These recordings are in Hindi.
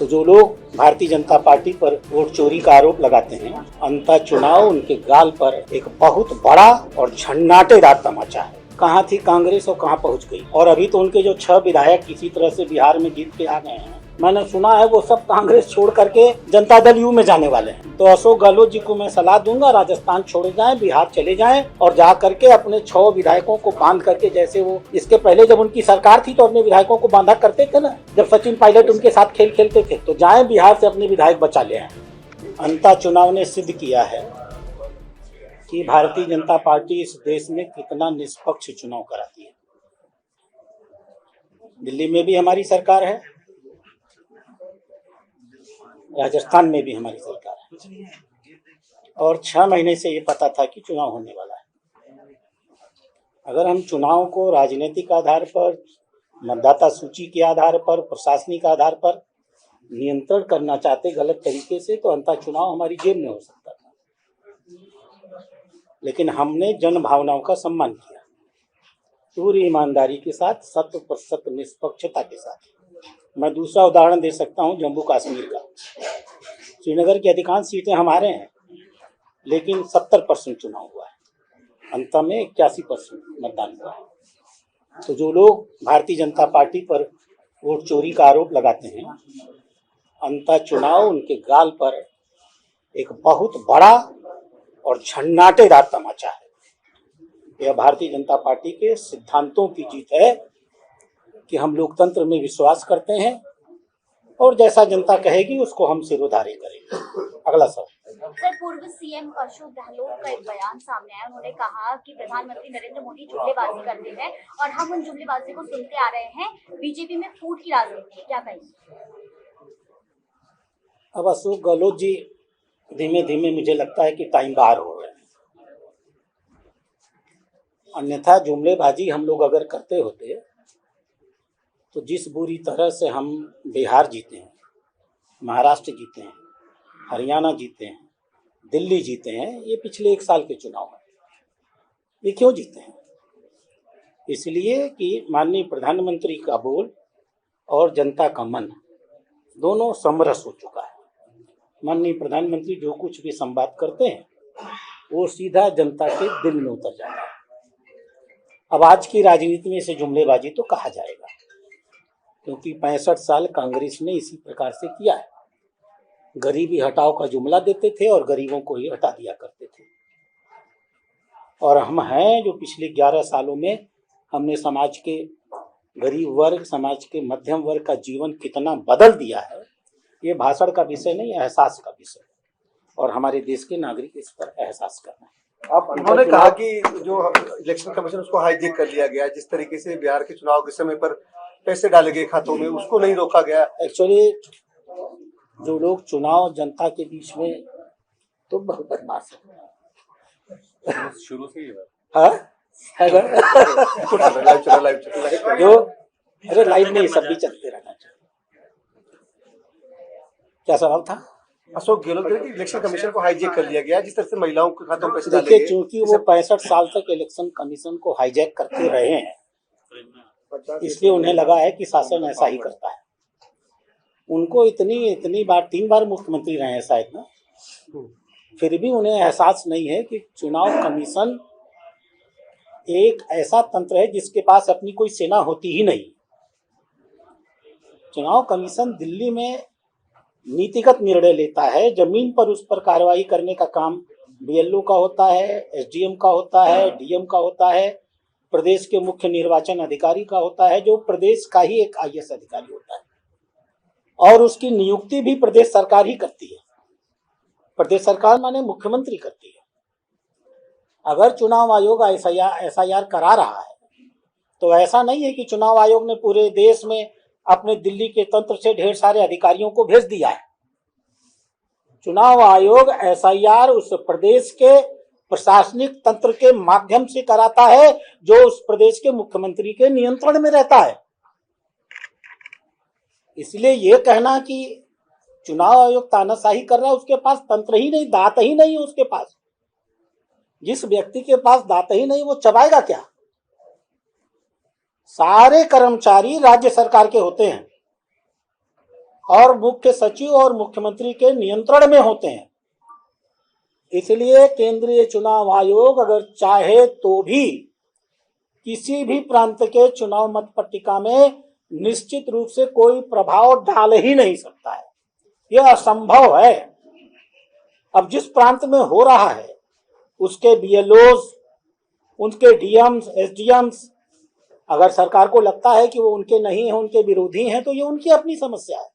तो जो लोग भारतीय जनता पार्टी पर वोट चोरी का आरोप लगाते हैं, अंतः चुनाव उनके गाल पर एक बहुत बड़ा और झन्नाटेदार तमाचा है। कहाँ थी कांग्रेस और कहाँ पहुंच गई। और अभी तो उनके जो 6 विधायक किसी तरह से बिहार में जीत के आ गए हैं, मैंने सुना है वो सब कांग्रेस छोड़ करके जनता दल यू में जाने वाले हैं। तो अशोक गहलोत जी को मैं सलाह दूंगा, राजस्थान छोड़ जाएं, बिहार चले जाएं और जा करके अपने 6 विधायकों को बांध करके, जैसे वो इसके पहले जब उनकी सरकार थी तो अपने विधायकों को बांधा करते थे ना, जब सचिन पायलट उनके साथ खेल खेलते थे। तो जाएं बिहार से अपने विधायक बचा ले आए। अंतः चुनाव ने सिद्ध किया है कि भारतीय जनता पार्टी इस देश में कितना निष्पक्ष चुनाव कराती है। दिल्ली में भी हमारी सरकार है, राजस्थान में भी हमारी सरकार है, और 6 महीने से ये पता था कि चुनाव होने वाला है। अगर हम चुनाव को राजनीतिक आधार पर, मतदाता सूची के आधार पर, प्रशासनिक आधार पर नियंत्रण करना चाहते गलत तरीके से, तो अंतः चुनाव हमारी जेब में हो सकता था। लेकिन हमने जन भावनाओं का सम्मान किया, पूरी ईमानदारी के साथ, 100% निष्पक्षता के साथ। मैं दूसरा उदाहरण दे सकता हूं जम्मू कश्मीर का। श्रीनगर की अधिकांश सीटें हमारे हैं, लेकिन 70% चुनाव हुआ है, अंत में 81% मतदान हुआ है। तो जो लोग भारतीय जनता पार्टी पर वोट चोरी का आरोप लगाते हैं, अंतः चुनाव उनके गाल पर एक बहुत बड़ा और झन्नाटेदार तमाचा है। यह भारतीय जनता पार्टी के सिद्धांतों की जीत है कि हम लोकतंत्र में विश्वास करते हैं और जैसा जनता कहेगी उसको हम सिरोधार्य करेंगे। अगला सवाल। सर, पूर्व सीएम अशोक गहलोत का एक बयान सामने आया। उन्होंने कहा कि प्रधानमंत्री नरेंद्र मोदी जुमलेबाजी करते हैं और हम उन जुमलेबाजी को सुनते आ रहे हैं। बीजेपी में फूट की राजनीति है, क्या कहेंगे? अब अशोक गहलोत जी धीमे धीमे मुझे लगता है कि टाइम बाहर हो रहे हैं। अन्यथा जुमलेबाजी हम लोग अगर करते होते तो जिस बुरी तरह से हम बिहार जीते हैं, महाराष्ट्र जीते हैं, हरियाणा जीते हैं, दिल्ली जीते हैं, ये पिछले 1 साल के चुनाव में। ये क्यों जीते हैं? इसलिए कि माननीय प्रधानमंत्री का बोल और जनता का मन दोनों समरस हो चुका है। माननीय प्रधानमंत्री जो कुछ भी संवाद करते हैं वो सीधा जनता के दिल में उतर जाता है। अब आज की राजनीति में इसे जुमलेबाजी तो कहा जाएगा, क्योंकि 65 साल कांग्रेस ने इसी प्रकार से किया है। गरीबी हटाओ का जुमला देते थे और गरीबों को ही हटा दिया करते थे। और हम हैं जो पिछले 11 सालों में हमने समाज के गरीब वर्ग, समाज के मध्यम वर्ग का जीवन कितना बदल दिया है, ये भाषण का विषय नहीं, एहसास का विषय। और हमारे देश के नागरिक इस पर एहसास करना है। आप उन्होंने कहा कि जो इलेक्शन कमीशन उसको हाईजेक कर लिया गया, जिस तरीके से बिहार के चुनाव के समय पर पैसे डाले गए खातों में, उसको नहीं रोका गया। एक्चुअली जो लोग चुनाव जनता के बीच में, तो बहुत बदमाश है शुरू से ही। हाँ जो अरे लाइव में सब भी चलते रहना चाहिए। क्या सवाल था? अशोक गहलोत ने इलेक्शन कमीशन को हाईजेक कर लिया गया, जिस तरह से महिलाओं के खातों में पैसे डाले गए। देखिए, चूंकि वो 65 साल तक इलेक्शन कमीशन को हाईजैक करते रहे हैं, इसलिए उन्हें लगा है कि शासन ऐसा ही करता है। उनको इतनी बार 3 बार मुख्यमंत्री रहे हैं शायद ना, फिर भी उन्हें एहसास नहीं है कि चुनाव कमीशन एक ऐसा तंत्र है जिसके पास अपनी कोई सेना होती ही नहीं। चुनाव कमीशन दिल्ली में नीतिगत निर्णय लेता है, जमीन पर उस पर कार्रवाई करने का काम बीएलओ का होता है, एसडीएम का होता है, डीएम का होता है, प्रदेश के मुख्य निर्वाचन अधिकारी का होता है, जो प्रदेश का ही एक आईएएस अधिकारी होता है, और उसकी नियुक्ति भी प्रदेश सरकार ही करती है। प्रदेश सरकार माने मुख्यमंत्री करती है। अगर चुनाव आयोग एसआईआर करा रहा है तो ऐसा नहीं है कि चुनाव आयोग ने पूरे देश में अपने दिल्ली के तंत्र से ढेर सारे अधिकारियों को भेज दिया है। चुनाव आयोग एसआईआर उस प्रदेश के प्रशासनिक तंत्र के माध्यम से कराता है जो उस प्रदेश के मुख्यमंत्री के नियंत्रण में रहता है। इसलिए यह कहना कि चुनाव आयोग तानाशाही कर रहा है, उसके पास तंत्र ही नहीं, दांत ही नहीं है उसके पास। जिस व्यक्ति के पास दांत ही नहीं, वो चबाएगा क्या? सारे कर्मचारी राज्य सरकार के होते हैं और मुख्य सचिव और मुख्यमंत्री के नियंत्रण में होते हैं। इसलिए केंद्रीय चुनाव आयोग अगर चाहे तो भी किसी भी प्रांत के चुनाव मत पट्टिका में निश्चित रूप से कोई प्रभाव डाल ही नहीं सकता है, यह असंभव है। अब जिस प्रांत में हो रहा है उसके बीएलओज, उनके डीएम्स, एसडीएम्स, अगर सरकार को लगता है कि वो उनके नहीं हैं, उनके विरोधी हैं, तो ये उनकी अपनी समस्या है।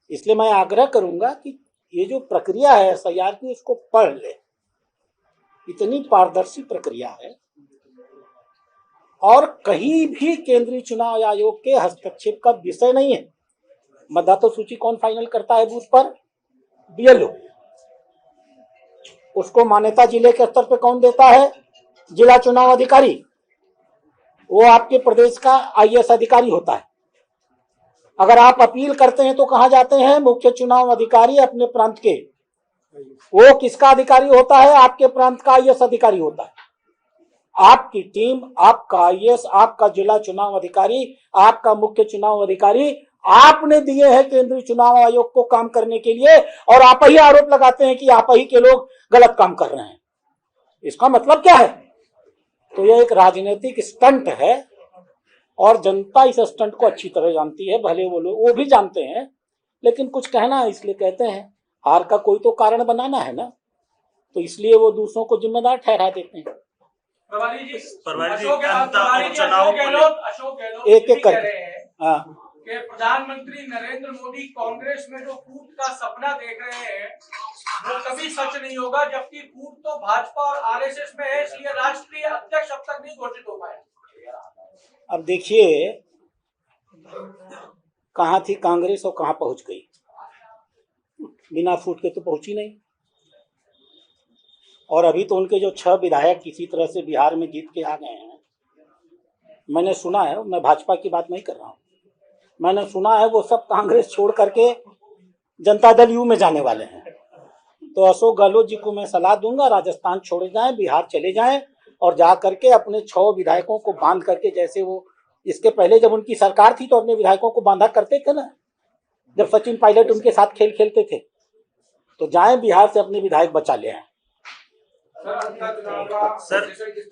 इसलिए मैं आग्रह करूंगा कि ये जो प्रक्रिया है एसआईआर की, उसको पढ़ ले। इतनी पारदर्शी प्रक्रिया है और कहीं भी केंद्रीय चुनाव आयोग के हस्तक्षेप का विषय नहीं है। मतदाता सूची कौन फाइनल करता है बूथ पर? बीएलओ। उसको मान्यता जिले के स्तर पे कौन देता है? जिला चुनाव अधिकारी। वो आपके प्रदेश का आईएएस अधिकारी होता है। अगर आप अपील करते हैं तो कहां जाते हैं? मुख्य चुनाव अधिकारी अपने प्रांत के। वो किसका अधिकारी होता है? आपके प्रांत का आईएएस अधिकारी होता है। आपकी टीम, आपका आईएएस, आपका जिला चुनाव अधिकारी, आपका मुख्य चुनाव अधिकारी आपने दिए हैं केंद्रीय चुनाव आयोग को काम करने के लिए, और आप ही आरोप लगाते हैं कि आप ही के लोग गलत काम कर रहे हैं। इसका मतलब क्या है? तो यह एक राजनीतिक स्टंट है और जनता इस स्टंट को अच्छी तरह जानती है। भले वो लोग वो भी जानते हैं, लेकिन कुछ कहना है इसलिए कहते हैं। हार का कोई तो कारण बनाना है ना, तो इसलिए वो दूसरों को जिम्मेदार ठहरा देते हैं। एक एक कर कि प्रधानमंत्री नरेंद्र मोदी कांग्रेस में जो फूट का सपना देख रहे हैं वो कभी सच नहीं होगा, जबकि फूट तो भाजपा और आरएसएस में है, इसलिए राष्ट्रीय अध्यक्ष अब तक नहीं घोषित हो पाया। अब देखिए कहां थी कांग्रेस और कहां पहुंच गई। बिना फूट के तो पहुंची नहीं। और अभी तो उनके जो 6 विधायक किसी तरह से बिहार में जीत के आ गए हैं। मैंने सुना है, मैं भाजपा की बात नहीं कर रहा हूं, मैंने सुना है वो सब कांग्रेस छोड़ करके जनता दल यू में जाने वाले हैं। तो अशोक गहलोत जी को मैं सलाह दूंगा, राजस्थान छोड़ जाएं, बिहार चले जाएं और जा करके अपने 6 विधायकों को बांध करके, जैसे वो इसके पहले जब उनकी सरकार थी तो अपने विधायकों को बांधा करते थे ना, जब सचिन पायलट उनके साथ खेल खेलते थे, तो जाएं बिहार से अपने विधायक बचा ले आए। सर,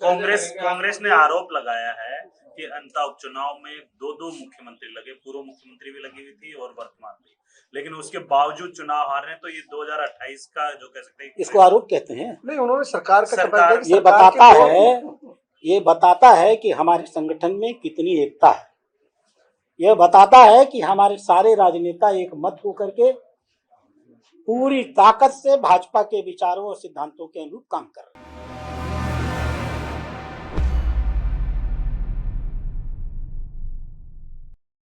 कांग्रेस ने आरोप लगाया है कि अंता उपचुनाव में 2 मुख्यमंत्री लगे, पूर्व मुख्यमंत्री भी लगी हुई थी और वर्तमान भी, लेकिन उसके बावजूद चुनाव हार रहे हैं। तो ये 2028 का जो कह सकते हैं, इसको आरोप कहते हैं। नहीं, उन्होंने सरकार ये बताता है कि हमारे संगठन में कितनी एकता है। यह बताता है कि हमारे सारे राजनेता एक मत होकर के पूरी ताकत से भाजपा के विचारों और सिद्धांतों के अनुरूप काम कर रहे हैं।